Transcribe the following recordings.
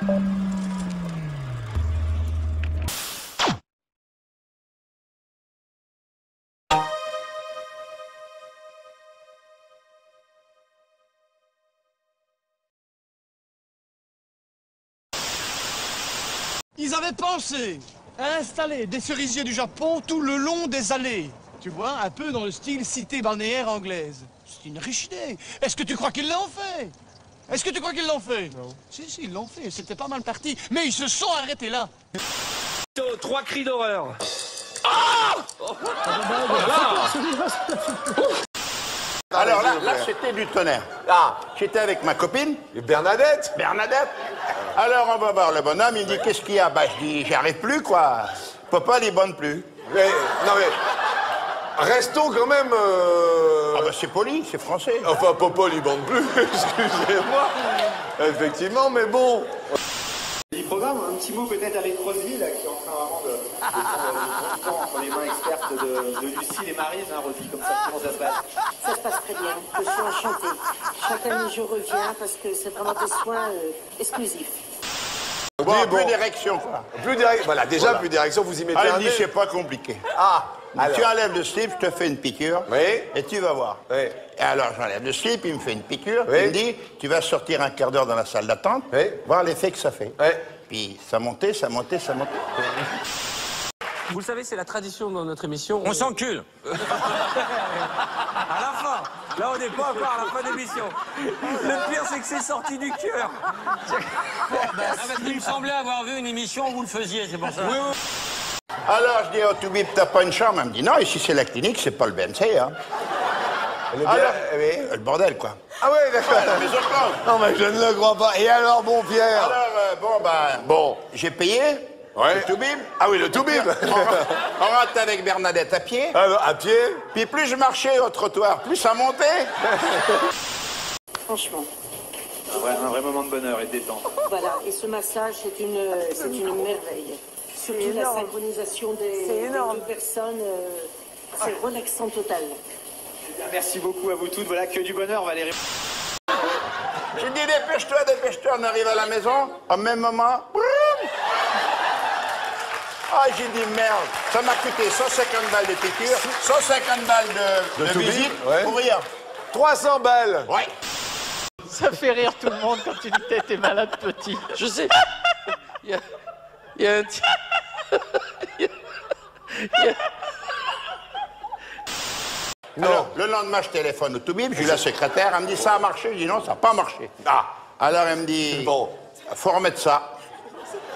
Ils avaient pensé à installer des cerisiers du Japon tout le long des allées. Tu vois, un peu dans le style cité balnéaire anglaise. C'est une riche idée. Est-ce que tu crois qu'ils l'ont fait? Est-ce que tu crois qu'ils l'ont fait? Non. Si, ils l'ont fait. C'était pas mal parti. Mais ils se sont arrêtés là. 3 cris d'horreur. Alors là c'était du tonnerre. J'étais avec ma copine. Bernadette. Alors on va voir le bonhomme, il dit qu'est-ce qu'il y a? Bah je dis j'y arrive plus quoi. Papa il bonne plus. Mais, non mais, restons quand même... Ah bah c'est poli, c'est français. Enfin, Papa il bande plus, excusez-moi. Effectivement, mais bon. Du programme, un petit mot peut-être avec Rosely, là, qui est en train vraiment de prendre entre les mains expertes de Lucille et Maryse, hein, Rosely, comme ça, comment ça se passe? Ça se passe très bien, je suis enchantée. Chaque année je reviens parce que c'est vraiment des soins exclusifs. Bon, plus d'érection quoi. Plus d'érection, voilà, déjà plus d'érection, vous y mettez un il dit nez. c'est pas compliqué. Alors. Tu enlèves le slip, je te fais une piqûre. Oui. Et tu vas voir. Oui. Et alors j'enlève le slip, il me fait une piqûre. Oui. Il me dit, tu vas sortir un quart d'heure dans la salle d'attente, Oui. voir l'effet que ça fait. Oui. Puis ça montait. Vous le savez, c'est la tradition dans notre émission. On s'encule. À la fin. Là, on n'est pas encore à la fin d'émission. Le pire, c'est que c'est sorti du cœur. Il me semblait avoir vu une émission où vous le faisiez, c'est pour ça. Oui. Alors je dis, oh Toubib, t'as pas une chambre? Elle me dit, non, ici c'est la clinique, c'est pas le BNC, hein. Alors, le bordel, quoi. Ah ouais, d'accord. La maison close. Non, mais je ne le crois pas. Et alors, bon, Pierre? Alors, bon, j'ai payé. Ouais. Le Toubib. Ah oui, le Toubib. On rentre avec Bernadette à pied. Alors, à pied? Puis plus je marchais au trottoir, plus ça montait. Franchement. Un vrai moment de bonheur et de détente. Voilà, et ce massage, c'est une merveille. Surtout la synchronisation des deux personnes, c'est relaxant total. Merci beaucoup à vous toutes. Voilà, que du bonheur, Valérie. J'ai dit, dépêche-toi, on arrive à la maison. Au même moment, j'ai dit merde, ça m'a coûté 150 balles de piqûre, 150 balles de visite, ouais. Pour rien. 300 balles. Ouais. Ça fait rire tout le monde quand tu dis que t'étais malade petit. Je sais. Il y a un... Non. Alors, le lendemain, je téléphone au Toubib, j'ai eu la secrétaire, elle me dit ça a marché, je dis non, ça n'a pas marché. Alors elle me dit, bon, faut remettre ça.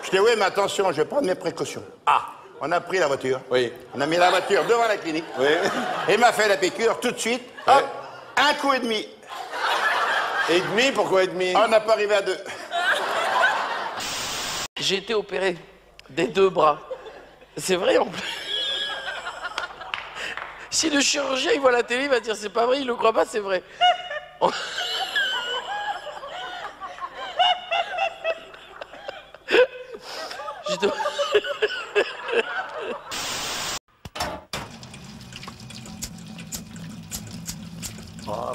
Je dis oui, mais attention, je vais prendre mes précautions. On a pris la voiture. Oui. On a mis la voiture devant la clinique. Oui. Et il m'a fait la piqûre tout de suite. Hop, un coup et demi. Et demi, pourquoi et demi? On n'a pas arrivé à 2. J'ai été opéré des 2 bras. C'est vrai en plus. Si le chirurgien il voit la télé, il va dire c'est pas vrai, il le croit pas, c'est vrai. Oh,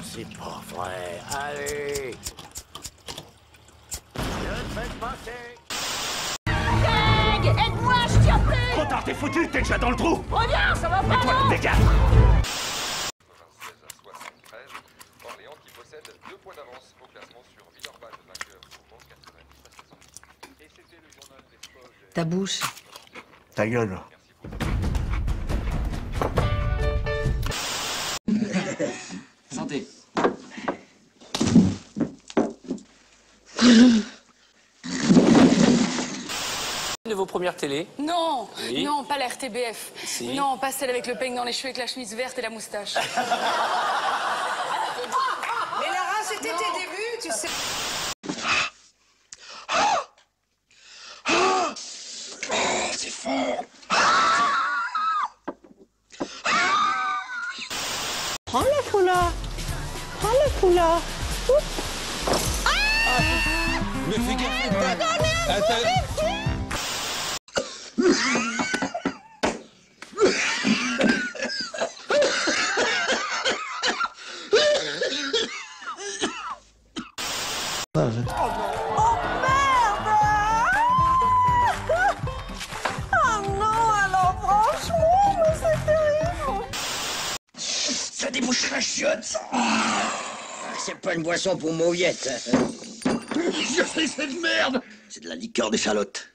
c'est pas vrai. Allez. Je te fais passer. Greg, aide-moi, je tiens plus. Trop tard, t'es foutu, t'es déjà dans le trou. Reviens, ça va pas, Toi, non. dégage. 96 à 73, Orléans qui possède 2 points d'avance au classement sur Villeurbanne, vainqueur au Mans 90 à 70. Et c'était le journal des sports. Ta bouche. Ta gueule. Santé. De vos premières télés? Non, oui. Non, pas la RTBF. Si. Non, pas celle avec le peigne dans les cheveux, avec la chemise verte et la moustache. Mais Lara, c'était tes débuts, tu sais. C'est fort. Prends le foulard. Prends le foulard. Mais fais gaffe. Oh merde! chiottes. C'est pas une boisson pour mauviettes. Je fais cette merde. C'est de la liqueur d'échalote.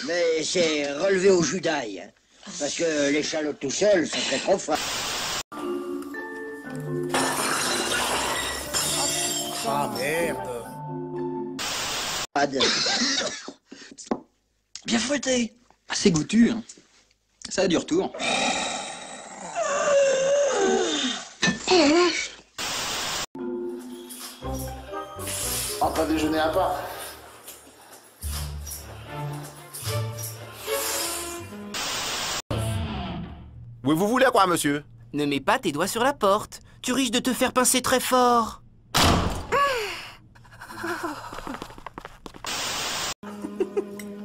Mais c'est relevé au jus d'ail. Parce que l'échalote tout seul, ça serait trop fort. Ah merde. Bien fouetté. Assez goûtu. Hein. Ça a du retour. Entre déjeuner à part. Oui, vous voulez quoi, monsieur? Ne mets pas tes doigts sur la porte. Tu risques de te faire pincer très fort.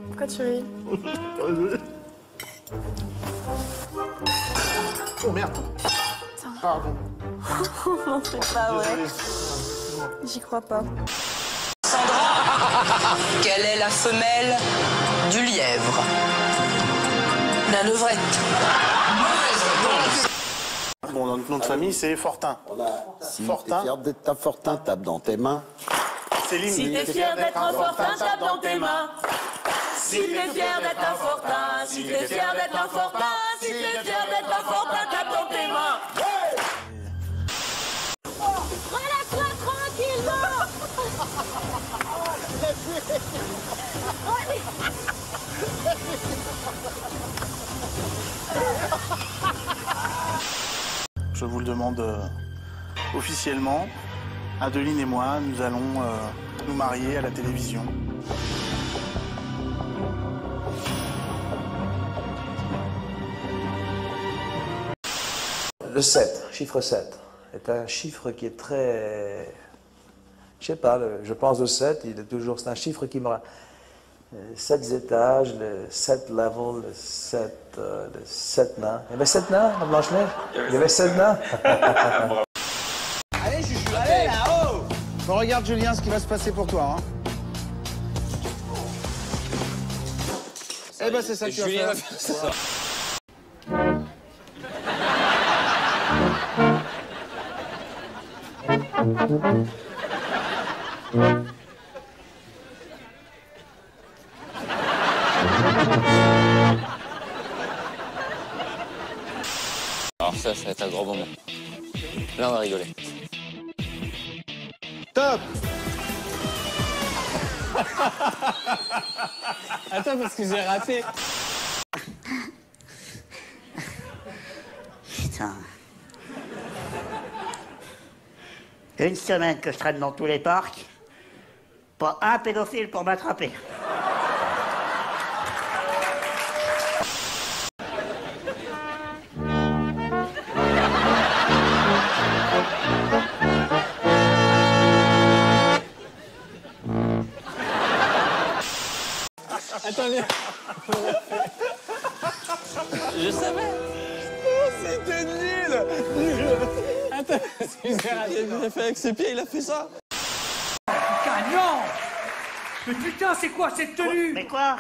Pourquoi tu ris? Oh merde. Pardon. Non, c'est pas vrai. J'y crois pas. Sandra, quelle est la femelle du lièvre? La levrette. Bon, notre nom de famille, c'est Fortin. Si Fortin. t'es fier d'être un Fortin, tape dans tes mains. Céline. Si t'es fier d'être un Fortin, tape dans tes mains. Si t'es fier d'être un Fortin, si t'es fier d'être un Fortin, si t'es fier d'être un Fortin, tape dans tes mains. Relâche-toi tranquillement. Je vous le demande officiellement. Adeline et moi, nous allons nous marier à la télévision. Le 7, chiffre 7, est un chiffre qui est très... Je sais pas, je pense au 7, il est toujours... C'est un chiffre qui me... 7 étages, le 7 level, le 7 nains. Il y avait 7 nains à Blanche-Neige? Il y avait 7 nains? Allez, Chuchu, allez, là-haut. Bon, regarde, Julien, ce qui va se passer pour toi. Hein. Eh ben, c'est ça que tu vas faire. C'est ça. Alors ça va être un grand moment. Là, on va rigoler. Top. Attends, parce que j'ai raté. Putain. Une semaine que je traîne dans tous les parcs. Pas un pédophile pour m'attraper. Attendez. Je savais. Oh, c'était nul. Attends, il a fait avec ses pieds, il a fait ça. Putain, non. Mais putain, c'est quoi cette tenue? Mais quoi?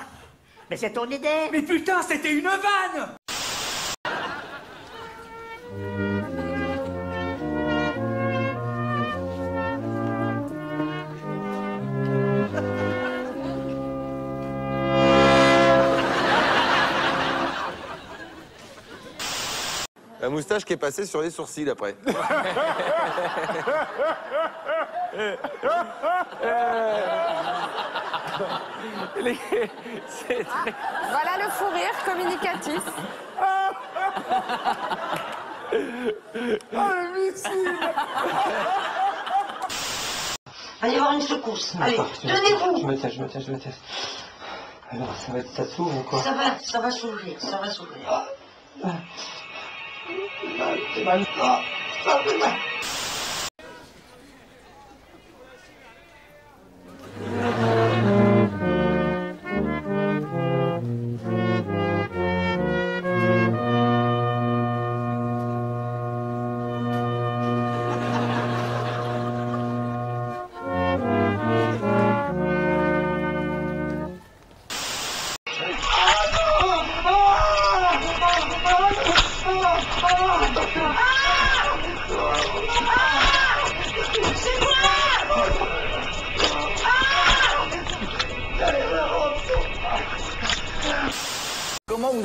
Mais c'est ton idée? Mais putain, c'était une vanne. La moustache qui est passée sur les sourcils après. Voilà le fou rire communicatif. Oh, le missile. Allez voir une secousse. Allez, tenez-vous. Je me tais. Alors, ça s'ouvre ou quoi? Ça va s'ouvrir, ça va s'ouvrir.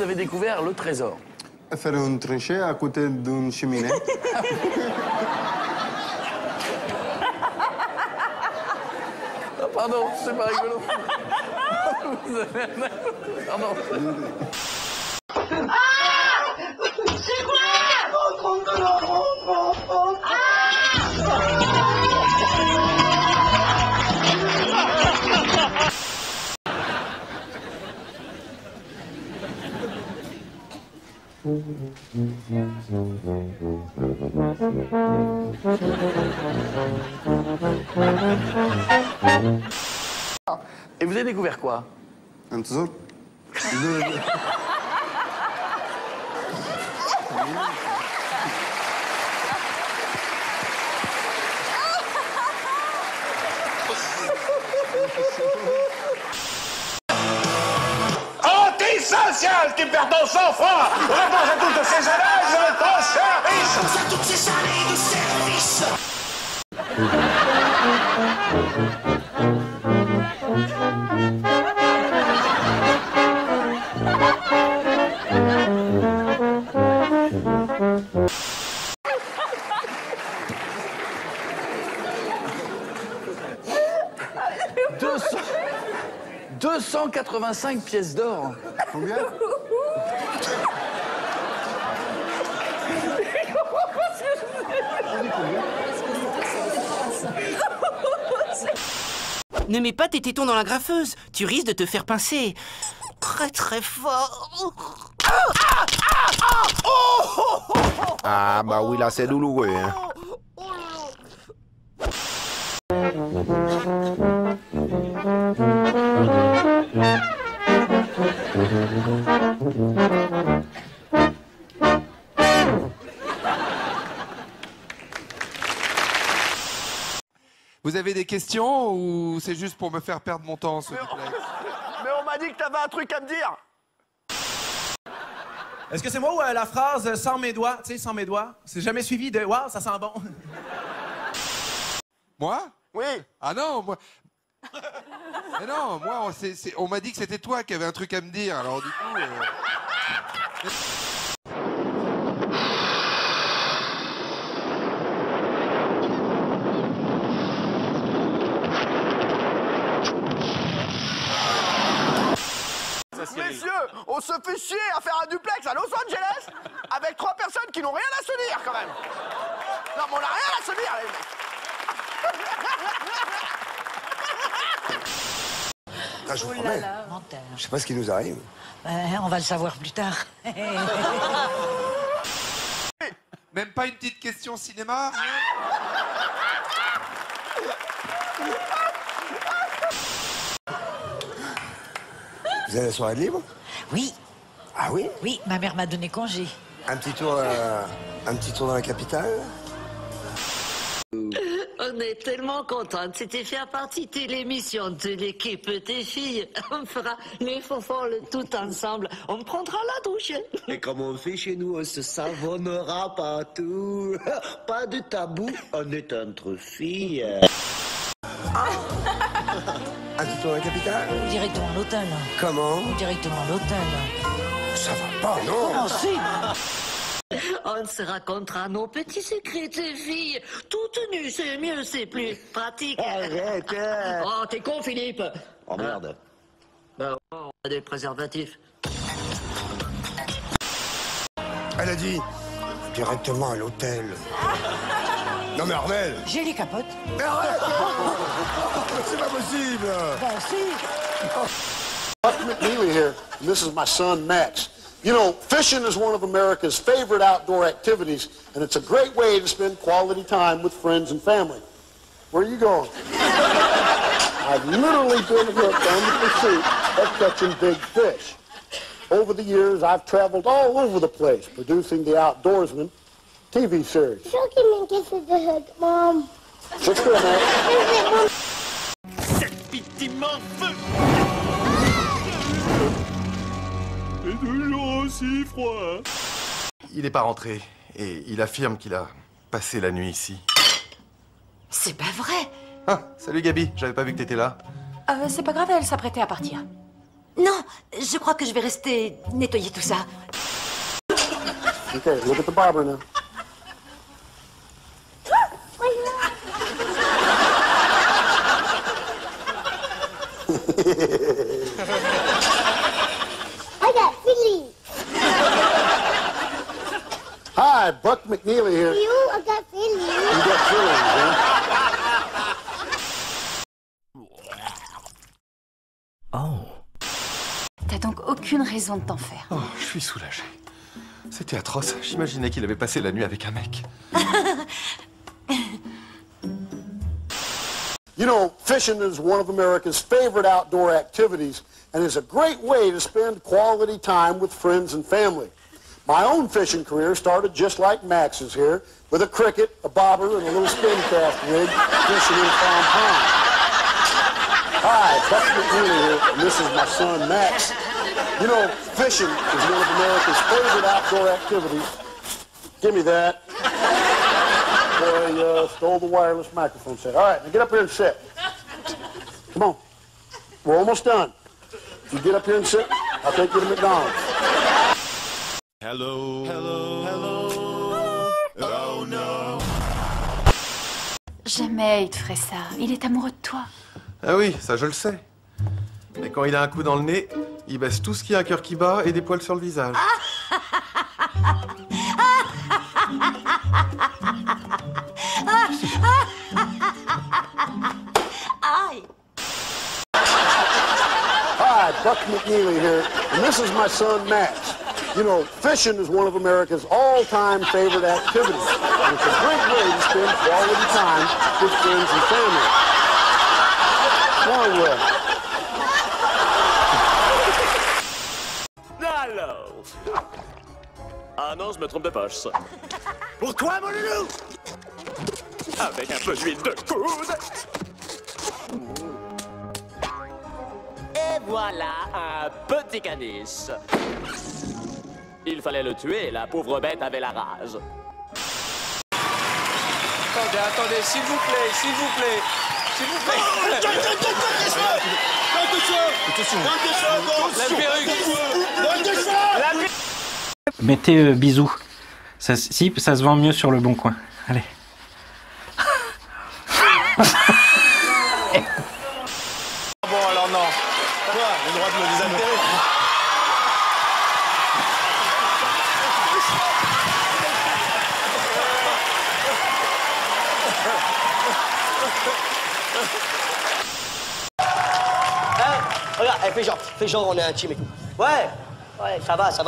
avez découvert le trésor? Faire une tranchée à côté d'une cheminée. Ah, pardon, c'est pas rigolo. Pardon. C'est quoi? Et vous avez découvert quoi? Un trésor. Antisocial qui perd ton sang-froid! Réponse à toutes ces années de ton service! Réponse à toutes ces années de service! « 285 pièces d'or. » Combien? Ne mets pas tes tétons dans la graffeuse, tu risques de te faire pincer. Très très fort. Ah bah oui, là c'est douloureux. Hein. Vous avez des questions ou c'est juste pour me faire perdre mon temps, ce duplex? Mais on m'a dit que t'avais un truc à me dire. Est-ce que c'est moi ou la phrase « sans mes doigts », tu sais, sans mes doigts? C'est jamais suivi de « wow, ça sent bon ». Moi? Oui. Ah non, moi... Mais non, moi, on m'a dit que c'était toi qui avais un truc à me dire, alors du coup... Messieurs, on se fait chier à faire un duplex à Los Angeles avec 3 personnes qui n'ont rien à se dire quand même. Non, mais on n'a rien à se dire, les mecs. Ah, je vous promets. Je sais pas ce qui nous arrive. On va le savoir plus tard. Même pas une petite question cinéma? Vous avez la soirée libre? Oui. Ah oui? Oui, ma mère m'a donné congé. Un petit tour dans la capitale? On est tellement contente. C'était faire partie de l'émission de l'équipe des filles. On fera les fofolles tout ensemble. On prendra la douche. Et comme on fait chez nous, on se savonnera partout. Pas de tabou, on est entre filles. Un petit tour dans la capitale? Directement à l'hôtel. Comment? Directement à l'hôtel. Ça va pas, non? Oh, si. On se racontera nos petits secrets de filles. Toutes nues, c'est mieux, c'est plus pratique. Arrête. Oh, t'es con, Philippe. Oh merde. Ben, on a des préservatifs. Elle a dit directement à l'hôtel. Non mais Armel! J'ai les capotes. Mais arrête! C'est pas possible! Ben si! Buck McNeely here, and this is my son Max. You know, fishing is one of America's favorite outdoor activities, and it's a great way to spend quality time with friends and family. Where are you going? I've literally been hooked on the pursuit of catching big fish. Over the years, I've traveled all over the place, producing the Outdoorsman TV series. Show me kisses the hook, Mom. Sit still, man. Cette victime en feu! C'est toujours aussi froid. Il n'est pas rentré et il affirme qu'il a passé la nuit ici. C'est pas vrai. Ah, salut Gabi, j'avais pas vu que t'étais là. C'est pas grave, elle s'apprêtait à partir. Non, je crois que je vais rester nettoyer tout ça. Okay, look at the barber now. I got Philly. Hi, Buck McNeely here. You, I got Philly. You got feelings, huh? Oh. T'as donc aucune raison de t'en faire. Oh, je suis soulagé. C'était atroce. J'imaginais qu'il avait passé la nuit avec un mec. You know, fishing is one of America's favorite outdoor activities and is a great way to spend quality time with friends and family. My own fishing career started just like Max's here, with a cricket, a bobber, and a little spin cast rig fishing in Farm Pond. Hi, Buck McNeely here, and this is my son Max. You know, fishing is one of America's favorite outdoor activities. Give me that. Boy, stole the wireless microphone set. All right, now get up here and sit. Come on. We're almost done. If you get up here and sit, I'll take you to McDonald's. Hello, hello, hello. Oh no. Jamais il te ferait ça. Il est amoureux de toi. Ah oui, ça je le sais. Mais quand il a un coup dans le nez, il baisse tout ce qui a un cœur qui bat et des poils sur le visage. Hi, Buck McNeely here, and this is my son Max. You know, fishing is one of America's all-time favorite activities, and it's a great way to spend quality time with friends and family. Now, Alors. Ah non, je me trompe de poche. Pour toi, mon loulou. Avec un peu d'huile de coude. Et voilà un petit caniche. Il fallait le tuer, la pauvre bête avait la rage. Attendez, attendez, s'il vous plaît, s'il vous plaît. S'il vous plaît. La perruque. Mettez bisous. Ça, si, ça se vend mieux sur le bon coin. Allez. Bon, alors non. Quoi, le droit de me désaltérer. Hein? Regarde, fais genre, on est intime et tout. Ouais, ça va. T'as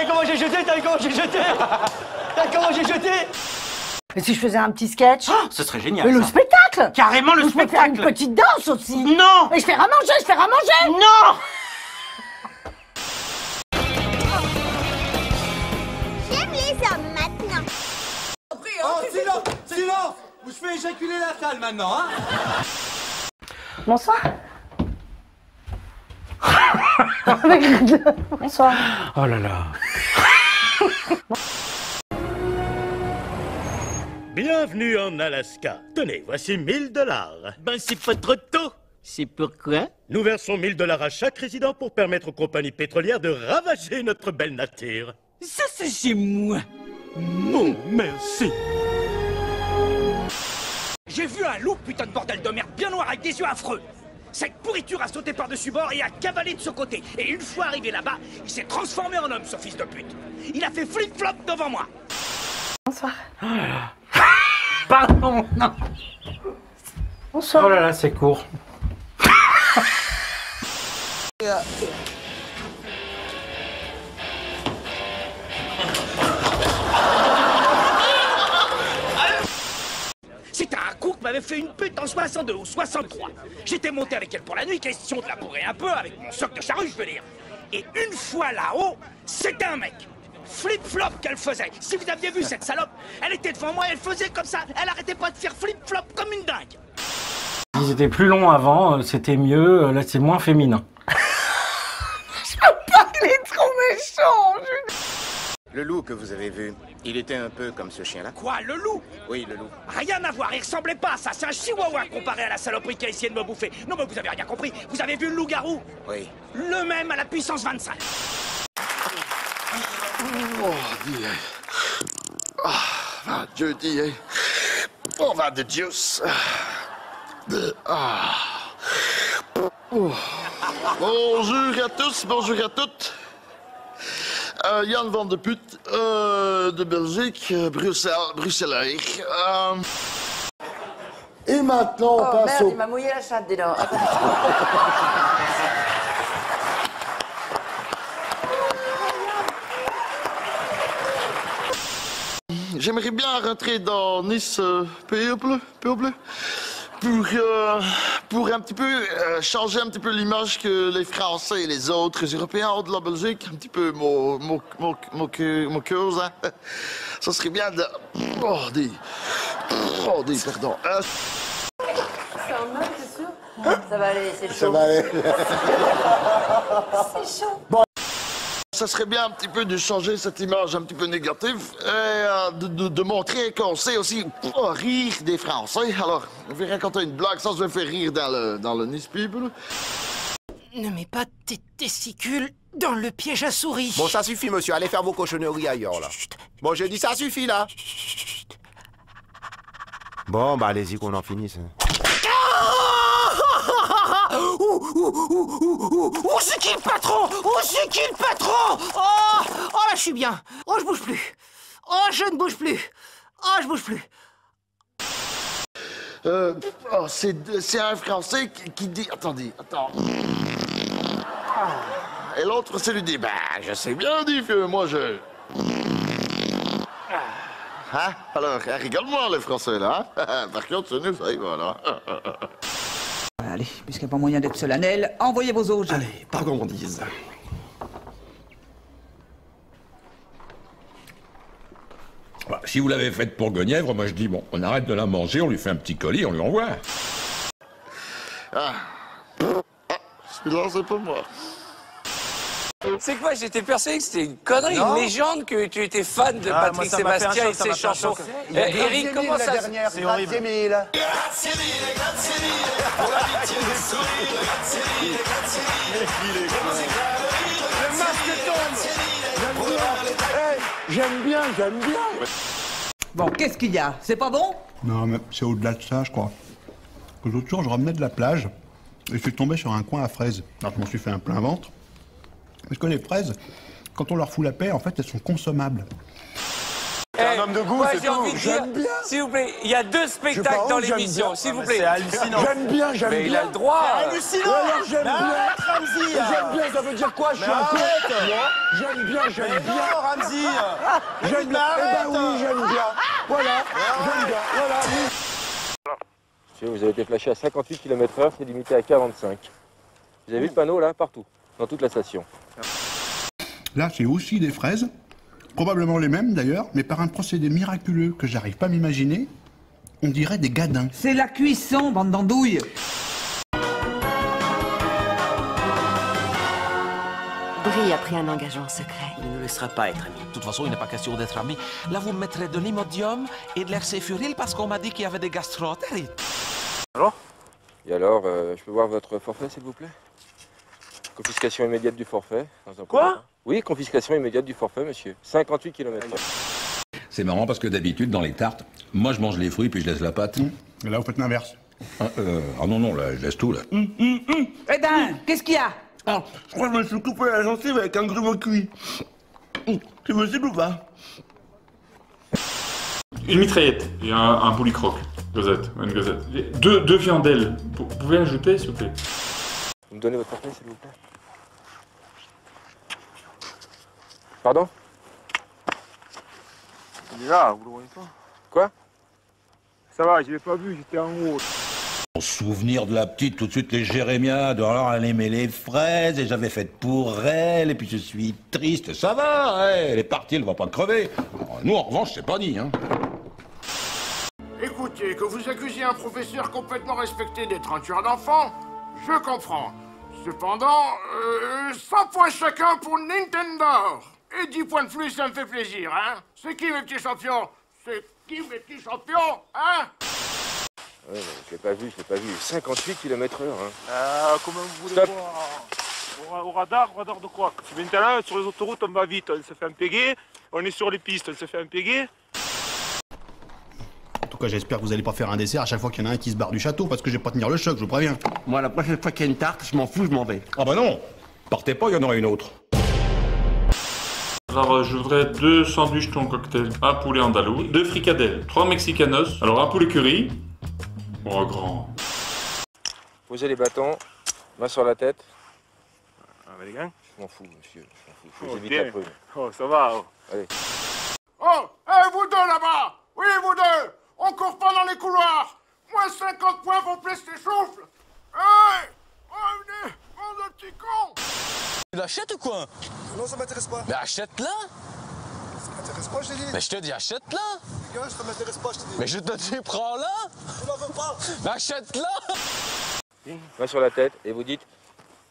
vu comment j'ai jeté? Et si je faisais un petit sketch? Oh, ce serait génial. Et le ça. spectacle! Carrément le Je peux faire spectacle. une petite danse aussi! Non! Et je fais à manger! Non! J'aime les hommes maintenant! Oh, silence! Ou je fais éjaculer la salle maintenant, hein? Bonsoir! Bonsoir! Oh là là. Bienvenue en Alaska. Tenez, voici 1000 $. Ben, c'est pas trop tôt. C'est pourquoi? Nous versons 1000 $ à chaque résident pour permettre aux compagnies pétrolières de ravager notre belle nature. Ça, c'est chez moi. Bon, merci. J'ai vu un loup, putain de bordel de merde, bien noir avec des yeux affreux. Cette pourriture a sauté par-dessus bord et a cavalé de ce côté. Et une fois arrivé là-bas, il s'est transformé en homme, ce fils de pute. Il a fait flip-flop devant moi. Bonsoir. Oh là là. Pardon, non. Bonsoir. Oh là là, c'est court. C'était un coup que m'avait fait une pute en 62 ou 63. J'étais monté avec elle pour la nuit, question de la bourrer un peu, avec mon soc de charrue, je veux dire. Et une fois là-haut, c'était un mec. Flip-flop qu'elle faisait. Si vous aviez vu cette salope, elle était devant moi, elle faisait comme ça. Elle arrêtait pas de faire flip-flop comme une dingue. Ils étaient plus longs avant, c'était mieux, là c'est moins féminin. Je peux pas, il est trop méchant. Le loup que vous avez vu, il était un peu comme ce chien-là. Quoi, le loup? Oui, le loup. Rien à voir, il ressemblait pas à ça. C'est un chihuahua comparé à la saloperie qui a essayé de me bouffer. Non, mais vous avez rien compris. Vous avez vu le loup-garou? Oui. Le même à la puissance 25. Oh, Dieu. Ah, Dieu, Dieu. Oh, va de Dieu. Ah. Oh. Bonjour à tous, bonjour à toutes. Jan van de Put, de Belgique, Bruxelles. Et maintenant, on passe merde, au... il m'a mouillé la chatte, dis donc. J'aimerais bien rentrer dans Nice, peuple, pour un petit peu changer un petit peu l'image que les Français et les autres Européens ont de la Belgique, un petit peu moqueuse, hein. Ça serait bien de... pardon. C'est en mode, c'est sûr? Ça va aller, c'est chaud. Ça va aller. C'est chaud. Bon. Ça serait bien un petit peu de changer cette image un petit peu négative et de montrer qu'on sait aussi rire des Français. Alors, je vais raconter une blague, ça je vais faire rire dans le Nice People. Ne mets pas tes testicules dans le piège à souris. Bon, ça suffit, monsieur. Allez faire vos cochonneries ailleurs, là. Bon, j'ai dit ça suffit, là. Bon, bah allez-y qu'on en finisse. Où c'est qui le patron? Où c'est qui le patron? Oh là, je suis bien. Oh, je bouge plus. Oh, je ne bouge plus. Oh, je bouge plus. C'est un Français qui dit... Attends. Et l'autre, c'est lui dit, bah, je sais bien, dit que moi, je... Hein? Alors, rigole-moi, les Français, là. Hein? Par contre, c'est nous, ça y va, là. Allez, puisqu'il n'y a pas moyen d'être solennel, envoyez vos auges. Allez, par gourmandise. Bah, si vous l'avez faite pour Guenièvre, moi je dis, bon, on arrête de la manger, on lui fait un petit colis, on lui envoie. Celui-là, c'est pas moi. C'est quoi? J'étais persuadé que c'était une connerie, Non. une légende, que tu étais fan de Patrick Sébastien et ses chansons. Eric, comment ça? C'est horrible. Grazie mille. Grazie mille, grazie mille, pour l'amitié des sourires, grazie mille, grazie mille, pour les Le masque tombe. J'aime bien. Bon, qu'est-ce qu'il y a? C'est pas bon? Non, mais c'est au-delà de ça, je crois. Que l'autre jour, je revenais de la plage et je suis tombé sur un coin à fraises. Alors, je m'en suis fait un plein ventre. Parce que les fraises, quand on leur fout la paix, en fait, elles sont consommables. Un homme de goût, moi, c'est j'ai envie de dire, s'il vous plaît, il y a 2 spectacles dans l'émission, s'il vous plaît. C'est hallucinant. J'aime bien. Mais il a le droit. C'est hallucinant. J'aime bien. J'aime bien, ça veut dire quoi? Je suis un con. J'aime bien. Non, Ramzi. J'aime bien. Eh ben oui, j'aime bien. Voilà. J'aime bien. Voilà. Vous avez été flashé à 58 km/h, c'est limité à 45. Vous avez vu le panneau là, partout, dans toute la station. Là, c'est aussi des fraises, probablement les mêmes d'ailleurs, mais par un procédé miraculeux que j'arrive pas à m'imaginer, on dirait des gadins. C'est la cuisson, bande d'andouilles. Brie a pris un engagement secret. Il ne laissera pas être ami. De toute façon, il n'est pas question d'être ami. Là, vous me mettrez de l'imodium et de l'air sulfuryle parce qu'on m'a dit qu'il y avait des gastroentérites. Alors? Et alors, je peux voir votre forfait, s'il vous plaît? Confiscation immédiate du forfait. Quoi? Oui, confiscation immédiate du forfait, monsieur. 58 km/h. C'est marrant parce que d'habitude, dans les tartes, moi je mange les fruits puis je laisse la pâte. Et là, vous faites l'inverse. Ah non, là, je laisse tout, là. Edin, qu'est-ce qu'il y a? Alors, je crois que je me suis coupé la gencive avec un grumeau cuit. C'est possible ou pas? Une mitraillette et un poulie-croque. Gosette, une gosette. Deux viandelles. Vous pouvez ajouter, s'il vous plaît? Vous me donnez votre forfait, s'il vous plaît? Pardon? Il est là, vous le voyez pas? Quoi? Ça va, je l'ai pas vu, j'étais en haut. En souvenir de la petite, tout de suite les jérémiades, alors elle aimait les fraises et j'avais fait pour elle, et puis je suis triste, ça va, elle est partie, elle va pas crever. Nous, en revanche, c'est pas dit, hein. Écoutez, que vous accusiez un professeur complètement respecté d'être un tueur d'enfants, je comprends. Cependant, 100 points chacun pour Nintendo. Et 10 points de plus, ça me fait plaisir, hein. C'est qui mes petits champions? C'est qui mes petits champions, hein? Ouais, je l'ai pas vu. 58 km/h, hein. Comment vous voulez voir? Au radar de quoi? Maintenant, sur les autoroutes, on va vite, on se fait un pégué. On est sur les pistes, on se fait un pégué. En tout cas, j'espère que vous allez pas faire un dessert à chaque fois qu'il y en a un qui se barre du château, parce que je vais pas tenir le choc, je vous préviens. Moi, la prochaine fois qu'il y a une tarte, je m'en fous, je m'en vais. Ah bah non, partez pas, il y en aura une autre. Alors, je voudrais 2 sandwichs thon cocktail, un poulet andalou, 2 fricadelles, 3 mexicanos, alors un poulet curry. Oh, grand. Posez les bâtons, main sur la tête. Ah, bah les gars. Je m'en fous, monsieur, je m'en fous. Faut Oh, éviter bien. la prune. Oh, ça va. Oh. Allez. Oh, vous deux là-bas! Oui, vous deux! On court pas dans les couloirs! Moins 50 points pour PlayStation! Hey! Revenez! Bande de petits cons! Tu l'achètes ou quoi? Non, ça m'intéresse pas. Mais achète-la! Ça m'intéresse pas, je t'ai dit. Mais je te dis achète-la! Les gars, ça m'intéresse pas, je t'ai dit. Mais je te dis prends-la! Je n'en veux pas! Mais achète-la! Main sur la tête et vous dites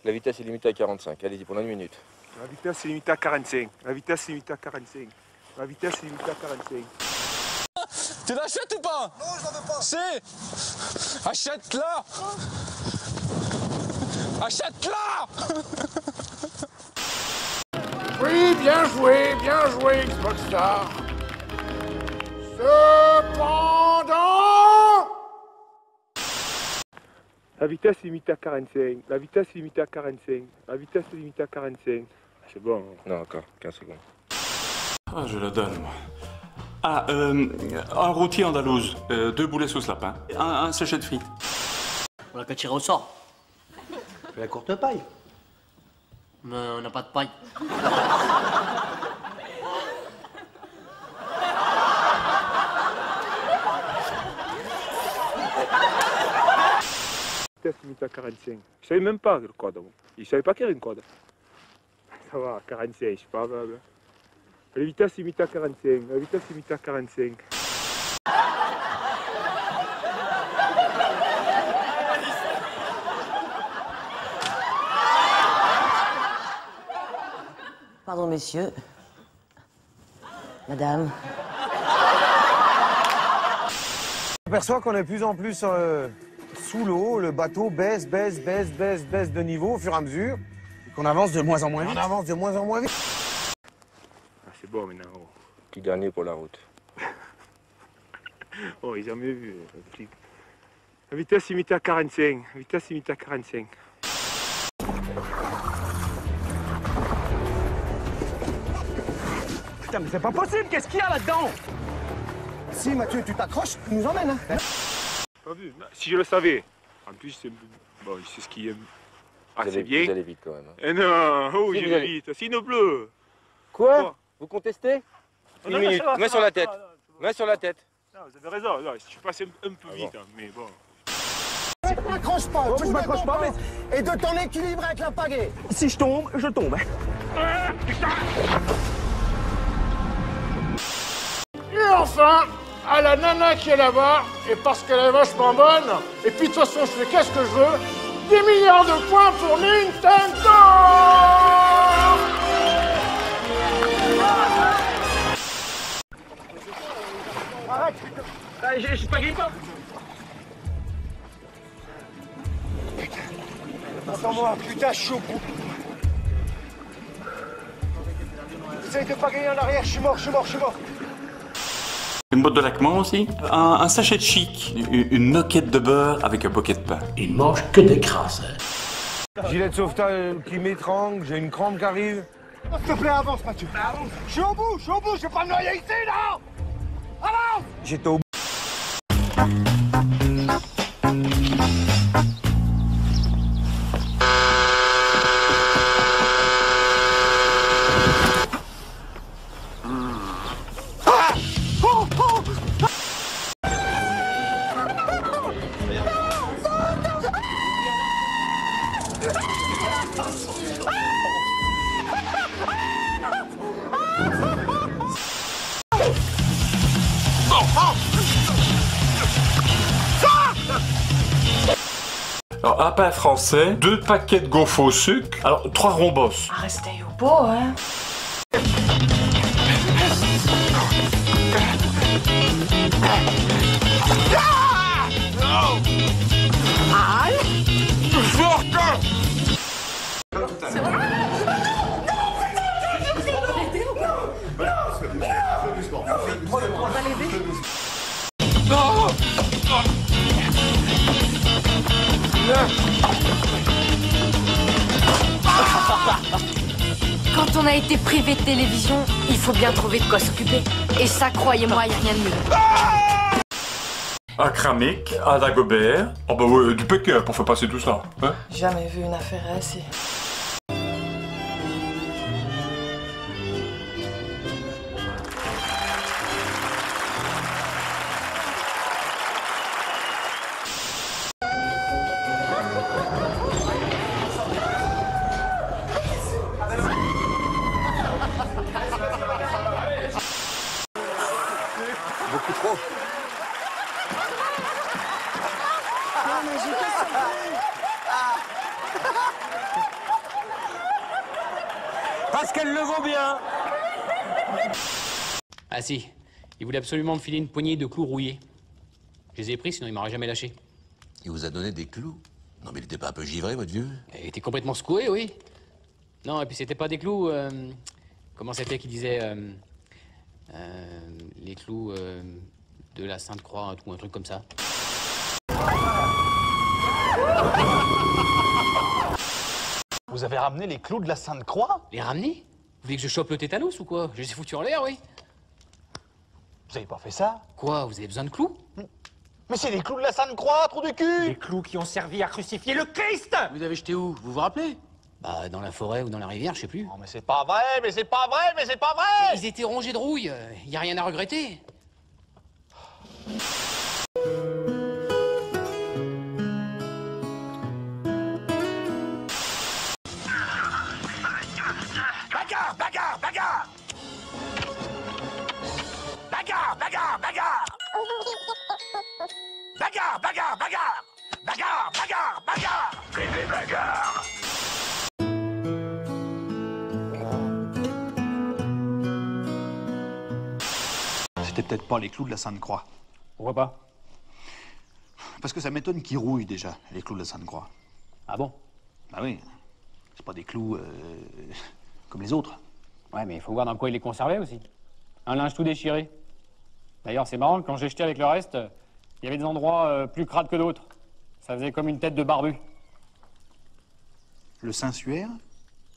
la vitesse est limitée à 45. Allez-y, pendant 1 minute. La vitesse est limitée à 45. La vitesse est limitée à 45. La vitesse est limitée à 45. Tu l'achètes ou pas? Non, je n'en veux pas! Si! Achète-la! Achète-la! Oui, bien joué, Xbox Star. Cependant... La vitesse est limitée à 45. La vitesse est limitée à 45. La vitesse est limitée à 45. C'est bon. Non, encore 15 secondes. Ah, je la donne, moi. Ah, un rôti andalouse, 2 boulets sauce lapin, un sachet de frites. On n'a qu'à tirer au sort. Fais la courte paille. Mais on n'a pas de paille. Vitesse limitée à 45. Je savais même pas le code. Je savais pas qu'il y avait une code. Ça va, 45, je sais pas. La vitesse limitée à 45. La vitesse limitée à 45. Pardon, messieurs. Madame. On perçoit qu'on est de plus en plus sous l'eau, le bateau baisse de niveau au fur et à mesure, et qu'on avance de moins en moins vite. On avance de moins en moins vite. Ah, c'est bon maintenant. Oh. Petit dernier pour la route. Oh, j'ai jamais vu. La vitesse limitée à 45. La vitesse limitée à 45. Putain, mais c'est pas possible, qu'est-ce qu'il y a là-dedans? Si, Mathieu, tu t'accroches, tu nous emmènes, hein. Pas vu. Si je le savais. En plus, c'est bon, c'est ce qui aime. Ah, c'est bien. Vous allez vite quand même. Hein. Eh non, oh, Si, je vous vais allez- vite. Sinon bleu. Quoi? Vous contestez? Non, 1 non, minute, ça va, main ça sur va, la tête. ça va, Main sur la tête. Non, vous avez raison. Non, je suis passé un peu vite, hein, mais bon. Tu m'accroches pas, tu m'accroches pas, mais... Et de ton équilibre avec la pagaie. Si je tombe, je tombe. Et enfin, à la nana qui est là-bas, et parce qu'elle est vachement bonne, et puis de toute façon, je fais qu'est-ce que je veux, 10 milliards de points pour Nintendo! Arrête. Je pagaie pas. Attends-moi, putain, je suis au bout. Essaye de pagayer en arrière, je suis mort. Une botte de laquement aussi, un sachet de chic, une moquette de beurre avec un pocket de pain. Il mange que des crasses. Gilet de sauvetage qui m'étrangle, j'ai une crampe qui arrive. S'il te plaît, avance, Mathieu. Je suis au bout, je vais pas me noyer ici, là. Avance. J'étais au bout. Alors, un pain français, 2 paquets de gaufres au sucre, alors 3 rombos. Restez au beau, hein. Quand on a été privé de télévision, il faut bien trouver de quoi s'occuper. Et ça, croyez-moi, y a rien de mieux. À Kramik, à Dagobert. Oh bah ouais, du PK pour faire passer tout ça. Hein? Jamais vu une affaire ainsi. Beaucoup trop. Parce qu'elle le vaut bien. Ah si, il voulait absolument me filer une poignée de clous rouillés. Je les ai pris, sinon il m'aurait jamais lâché. Il vous a donné des clous? Non mais il était pas un peu givré, votre vieux? Il était complètement secoué, oui. Non, et puis c'était pas des clous... comment c'était qu'il disait les clous de la Sainte-Croix, ou un truc comme ça. Vous avez ramené les clous de la Sainte-Croix? Les ramener? Vous voulez que je chope le tétanos ou quoi? Je les ai foutus en l'air, oui. Vous avez pas fait ça? Quoi? Vous avez besoin de clous? Mais c'est les clous de la Sainte-Croix, trou du cul! Les clous qui ont servi à crucifier le Christ! Vous avez jeté où? Vous vous rappelez? Bah, dans la forêt ou dans la rivière, je sais plus. Non, mais c'est pas vrai, mais c'est pas vrai, mais c'est pas vrai! Ils étaient rongés de rouille, y a rien à regretter. Bagarre, bagarre, bagarre! Bagarre, bagarre, bagarre! Bagarre, bagarre, bagarre! Bagarre, bagarre, bagarre! Bébé bagarre! C'était peut-être pas les clous de la Sainte-Croix. Pourquoi pas? Parce que ça m'étonne qu'ils rouillent déjà, les clous de la Sainte-Croix. Ah bon? Bah oui, c'est pas des clous comme les autres. Ouais, mais il faut voir dans quoi il est conservé aussi. Un linge tout déchiré. D'ailleurs, c'est marrant, quand j'ai jeté avec le reste, il y avait des endroits plus crades que d'autres. Ça faisait comme une tête de barbu. Le Saint-Suaire?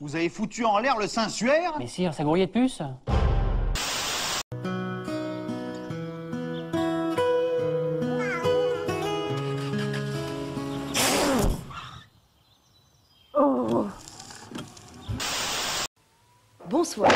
Vous avez foutu en l'air le Saint-Suaire? Mais sire, ça grouillait de puce. Bonsoir.